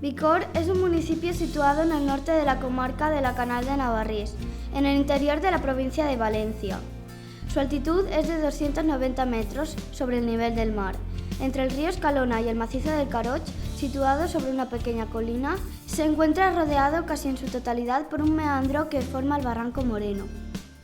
Vicor es un municipio situado en el norte de la comarca de la Canal de Navarrés, en el interior de la provincia de Valencia. Su altitud es de 290 metros sobre el nivel del mar. Entre el río Escalona y el macizo del Caroch, situado sobre una pequeña colina, se encuentra rodeado casi en su totalidad por un meandro que forma el Barranco Moreno.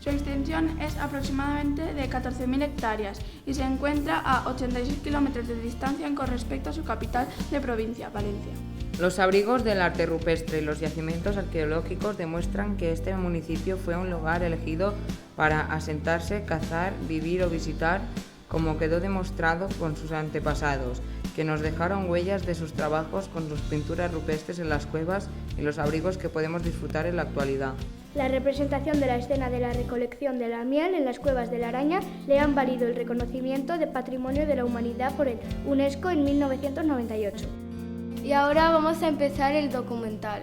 Su extensión es aproximadamente de 14.000 hectáreas y se encuentra a 86 kilómetros de distancia con respecto a su capital de provincia, Valencia. Los abrigos del arte rupestre y los yacimientos arqueológicos demuestran que este municipio fue un lugar elegido para asentarse, cazar, vivir o visitar, como quedó demostrado con sus antepasados, que nos dejaron huellas de sus trabajos con sus pinturas rupestres en las cuevas y los abrigos que podemos disfrutar en la actualidad. La representación de la escena de la recolección de la miel en las cuevas de la Araña le han valido el reconocimiento de Patrimonio de la Humanidad por el UNESCO en 1998. Y ahora vamos a empezar el documental.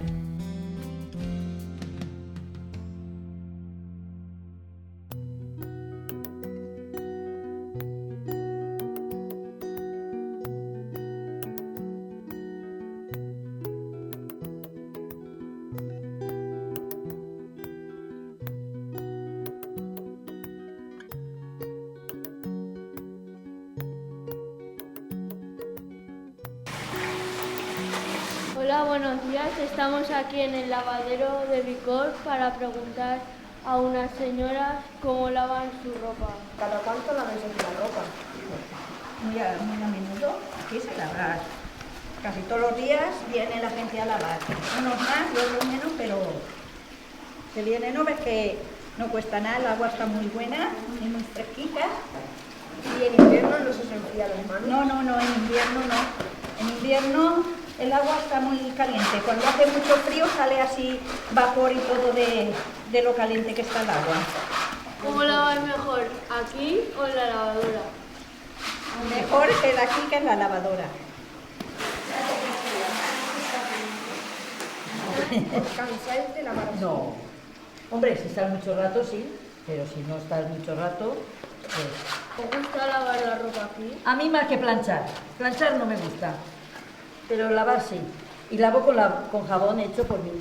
Hola, buenos días. Estamos aquí en el lavadero de Vicor para preguntar a unas señoras cómo lavan su ropa. ¿Cada cuánto laváis aquí la ropa? Muy a menudo. Aquí se lava. Casi todos los días viene la gente a lavar. Unos más y otros menos, pero se viene, ¿no? Ves que no cuesta nada, el agua está muy buena y muy fresquita. ¿Y en invierno no se os enfría las manos? No, en invierno no. En invierno el agua está muy caliente. Cuando hace mucho frío sale así vapor y todo de lo caliente que está el agua. ¿Cómo lavar mejor, aquí o en la lavadora? Mejor el aquí que en la lavadora. ¿Os cansáis de lavar así? No. Hombre, si estás mucho rato, sí, pero si no estás mucho rato, pues... ¿Os gusta lavar la ropa aquí? A mí más que planchar. Planchar no me gusta, pero lavar sí. Y lavo con jabón hecho por mí.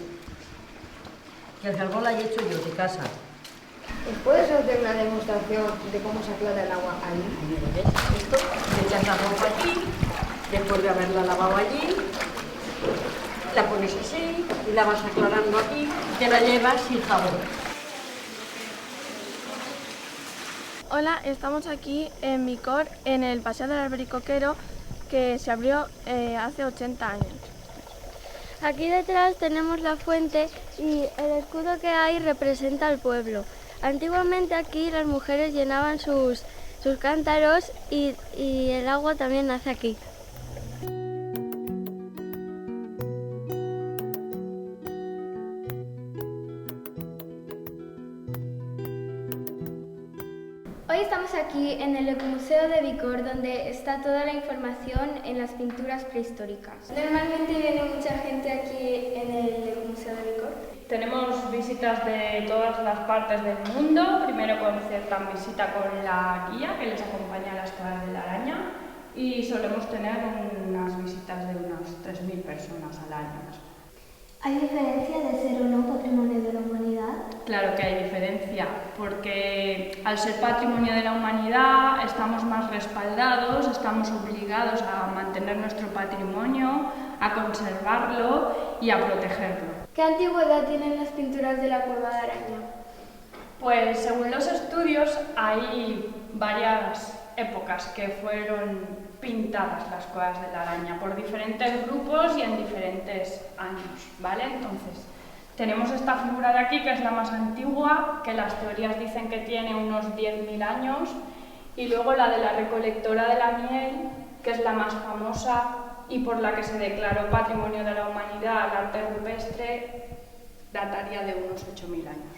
Que el jabón lo he hecho yo de casa. ¿Puedes hacer una demostración de cómo se aclara el agua ahí? ¿Ves? Esto, le echas la ropa aquí, después de haberla lavado allí, la pones así y la vas aclarando aquí, te la llevas sin jabón. Hola, estamos aquí en Vicor, en el Paseo del Albericoquero, que se abrió hace 80 años. Aquí detrás tenemos la fuente y el escudo que hay representa al pueblo. Antiguamente aquí las mujeres llenaban sus cántaros y el agua también nace aquí. Hoy estamos aquí en el Ecomuseo de Vicor, donde está toda la información en las pinturas prehistóricas. Normalmente viene mucha gente aquí en el Ecomuseo de Vicor. Tenemos visitas de todas las partes del mundo. Primero concertan visita con la guía que les acompaña a las cuevas de la Araña y solemos tener unas visitas de unas 3.000 personas al año. ¿Hay diferencia de ser o no patrimonio de la humanidad? Claro que hay diferencia, porque al ser patrimonio de la humanidad estamos más respaldados, estamos obligados a mantener nuestro patrimonio, a conservarlo y a protegerlo. ¿Qué antigüedad tienen las pinturas de la Cueva de Araña? Pues según los estudios hay varias épocas que fueron pintadas las cuevas de la Araña por diferentes grupos y en diferentes años, ¿vale? Entonces, tenemos esta figura de aquí que es la más antigua, que las teorías dicen que tiene unos 10.000 años, y luego la de la recolectora de la miel, que es la más famosa y por la que se declaró Patrimonio de la Humanidad al arte rupestre, dataría de unos 8.000 años.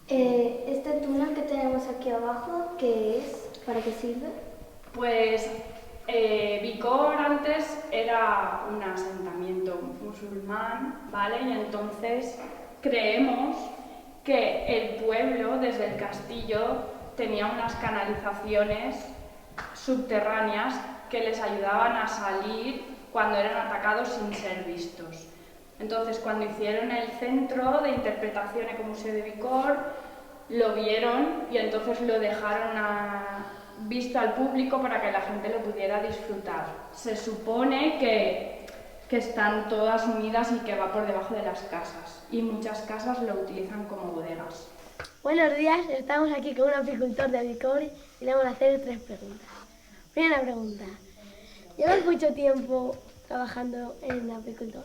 Este túnel que tenemos aquí abajo, ¿qué es? ¿Para qué sirve? Pues Vicor antes era un asentamiento musulmán, ¿vale? Y entonces creemos que el pueblo, desde el castillo, tenía unas canalizaciones subterráneas que les ayudaban a salir cuando eran atacados sin ser vistos. Entonces, cuando hicieron el centro de interpretación Ecomuseo de Vicor, lo vieron y entonces lo dejaron visto al público para que la gente lo pudiera disfrutar. Se supone que están todas unidas y que va por debajo de las casas, y muchas casas lo utilizan como bodegas. Buenos días, estamos aquí con un apicultor de Vicor y le vamos a hacer 3 preguntas. Primera pregunta, ¿llevas mucho tiempo trabajando en apicultor?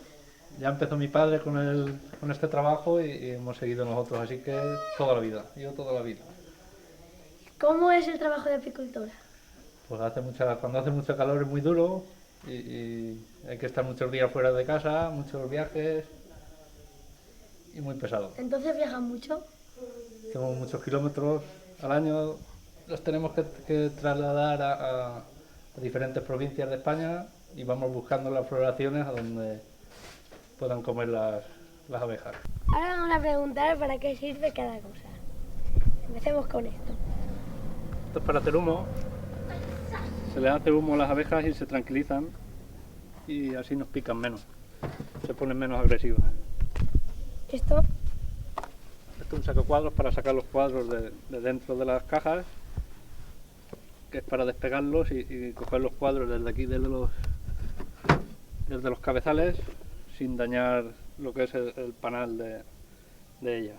Ya empezó mi padre con este trabajo y hemos seguido nosotros, así que toda la vida, yo toda la vida. ¿Cómo es el trabajo de apicultor? Pues cuando hace mucho calor es muy duro y hay que estar muchos días fuera de casa, muchos viajes y muy pesado. ¿Entonces viajan mucho? Hacemos muchos kilómetros al año, los tenemos que trasladar a diferentes provincias de España y vamos buscando las floraciones a donde puedan comer las abejas. Ahora vamos a preguntar para qué sirve cada cosa. Empecemos con esto. Esto es para hacer humo. Se les hace humo a las abejas y se tranquilizan y así nos pican menos, se ponen menos agresivas. ¿Esto? Esto es un sacacuadros para sacar los cuadros de dentro de las cajas, que es para despegarlos y coger los cuadros desde aquí, desde los cabezales, sin dañar lo que es el panal de ella.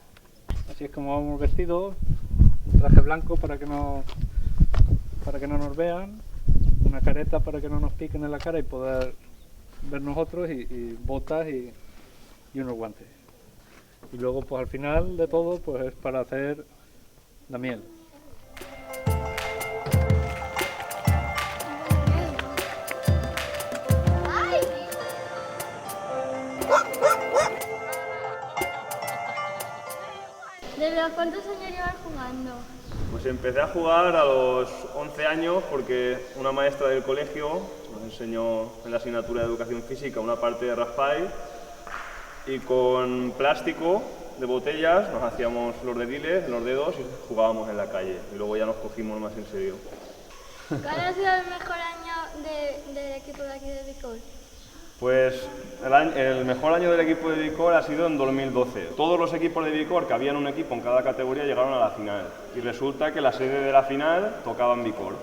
Así es como vamos vestidos, un traje blanco para que no nos vean, una careta para que no nos piquen en la cara y poder ver nosotros, y botas y unos guantes. Y luego pues al final de todo pues es para hacer la miel. ¿Desde los cuántos años llevas jugando? Pues empecé a jugar a los 11 años porque una maestra del colegio nos enseñó en la asignatura de Educación Física una parte de raspberry y con plástico de botellas nos hacíamos los dediles en los dedos y jugábamos en la calle y luego ya nos cogimos más en serio. ¿Cuál ha sido el mejor año del equipo de aquí de Vicor? Pues el mejor año del equipo de Vicor ha sido en 2012. Todos los equipos de Vicor, que habían un equipo en cada categoría, llegaron a la final. Y resulta que la sede de la final tocaba en Vicor.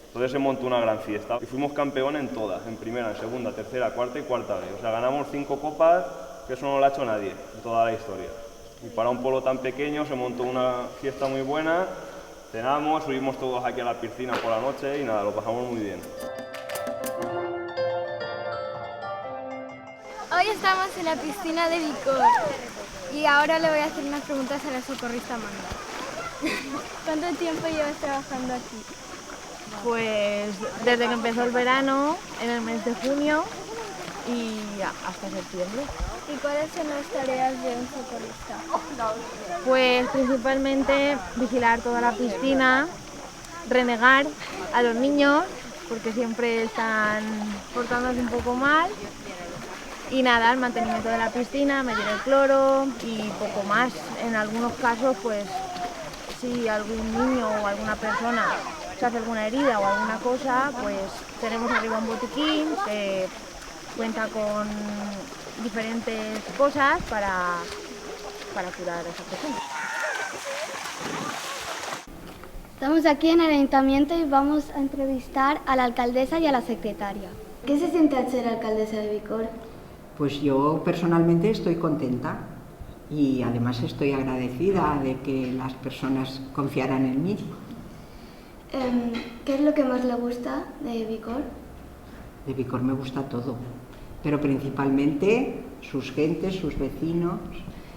Entonces se montó una gran fiesta. Y fuimos campeones en todas, en primera, en segunda, tercera, cuarta y cuarta B. O sea, ganamos 5 copas, que eso no lo ha hecho nadie en toda la historia. Y para un pueblo tan pequeño se montó una fiesta muy buena. Cenamos, subimos todos aquí a la piscina por la noche y nada, lo pasamos muy bien. Hoy estamos en la piscina de Vicor y ahora le voy a hacer unas preguntas a la socorrista Amanda. ¿Cuánto tiempo llevas trabajando aquí? Pues desde que empezó el verano, en el mes de junio y hasta septiembre. ¿Y cuáles son las tareas de un socorrista? Pues principalmente vigilar toda la piscina, renegar a los niños porque siempre están portándose un poco mal. Y nada, el mantenimiento de la piscina, medir el cloro y poco más. En algunos casos, pues si algún niño o alguna persona se hace alguna herida o alguna cosa, pues tenemos arriba un botiquín que cuenta con diferentes cosas para curar a esa persona. Estamos aquí en el ayuntamiento y vamos a entrevistar a la alcaldesa y a la secretaria. ¿Qué se siente al ser alcaldesa de Vicor? Pues yo personalmente estoy contenta y además estoy agradecida de que las personas confiaran en mí. ¿Qué es lo que más le gusta de Vicor? De Vicor me gusta todo, pero principalmente sus gentes, sus vecinos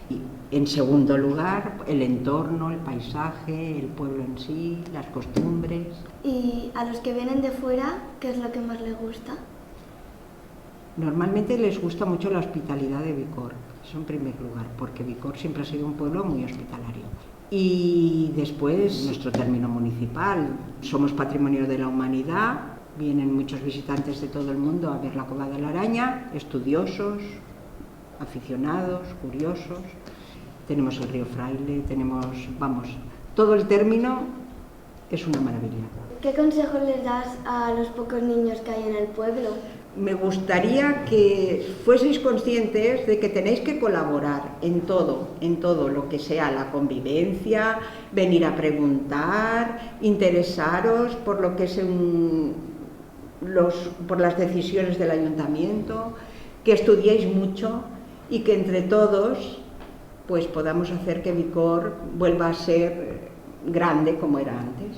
y en segundo lugar el entorno, el paisaje, el pueblo en sí, las costumbres. ¿Y a los que vienen de fuera, qué es lo que más les gusta? Normalmente les gusta mucho la hospitalidad de Vicor, eso en primer lugar, porque Vicor siempre ha sido un pueblo muy hospitalario. Y después nuestro término municipal, somos Patrimonio de la Humanidad, Vienen muchos visitantes de todo el mundo a ver la Cova de la Araña, estudiosos, aficionados, curiosos. Tenemos el río Fraile, tenemos, vamos, todo el término es una maravilla. ¿Qué consejos les das a los pocos niños que hay en el pueblo? Me gustaría que fueseis conscientes de que tenéis que colaborar en todo lo que sea la convivencia, venir a preguntar, interesaros por lo que es por las decisiones del ayuntamiento, que estudiéis mucho y que entre todos pues podamos hacer que Vicor vuelva a ser grande como era antes.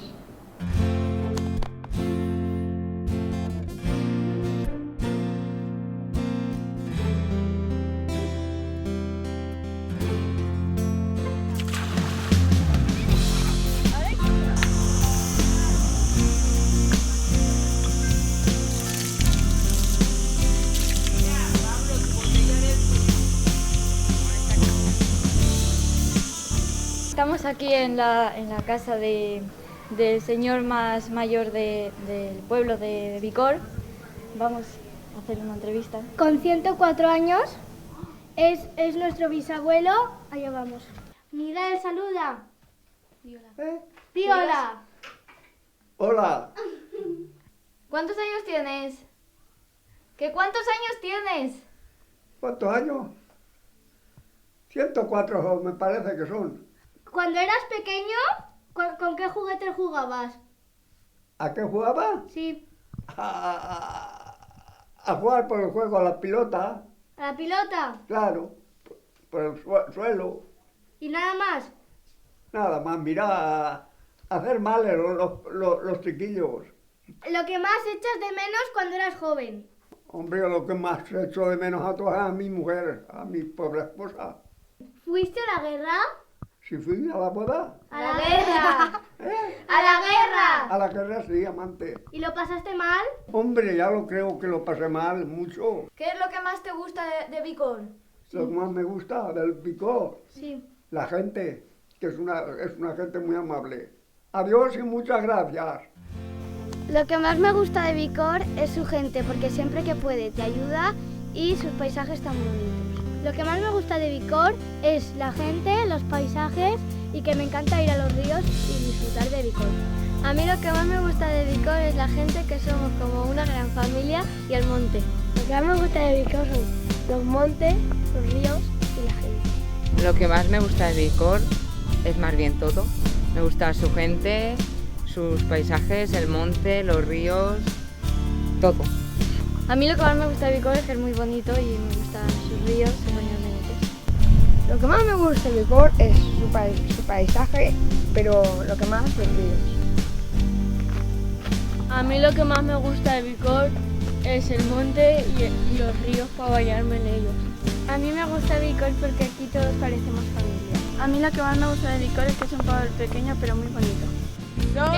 Estamos aquí en la casa del señor más mayor del pueblo de Vicor. Vamos a hacer una entrevista. Con 104 años es nuestro bisabuelo. Allá vamos. Miguel, saluda. Di hola. Hola. ¿Cuántos años tienes? ¿Cuántos años tienes? ¿Cuántos años? 104 me parece que son. Cuando eras pequeño, ¿con qué juguetes jugabas? ¿A qué jugaba? Sí. A jugar por el juego a la pilota. ¿A la pilota? Claro, por el suelo. ¿Y nada más? Nada más, mira, hacer males los chiquillos. Lo que más echas de menos cuando eras joven. Hombre, lo que más echo de menos a todas a mi mujer, a mi pobre esposa. ¿Fuiste a la guerra? ¿Si fui a la boda? ¡A la guerra! ¿Eh? ¡A la guerra! A la guerra sí, amante. ¿Y lo pasaste mal? Hombre, ya lo creo que lo pasé mal, mucho. ¿Qué es lo que más te gusta de Vicor? Lo que más me gusta del Vicor. Sí. La gente, que es una gente muy amable. Adiós y muchas gracias. Lo que más me gusta de Vicor es su gente, porque siempre que puede te ayuda y sus paisajes tan bonitos. Lo que más me gusta de Vicor es la gente, los paisajes y que me encanta ir a los ríos y disfrutar de Vicor. A mí lo que más me gusta de Vicor es la gente, que somos como una gran familia, y el monte. Lo que más me gusta de Vicor son los montes, los ríos y la gente. Lo que más me gusta de Vicor es más bien todo. Me gusta su gente, sus paisajes, el monte, los ríos, todo. A mí lo que más me gusta de Vicor es que es muy bonito y me gustan sus ríos, sus baños de netes. Lo que más me gusta de Vicor es su paisaje, pero lo que más los ríos. A mí lo que más me gusta de Vicor es el monte y los ríos para bañarme en ellos. A mí me gusta Vicor porque aquí todos parecemos familia. A mí lo que más me gusta de Vicor es que es un pueblo pequeño pero muy bonito. ¡Somos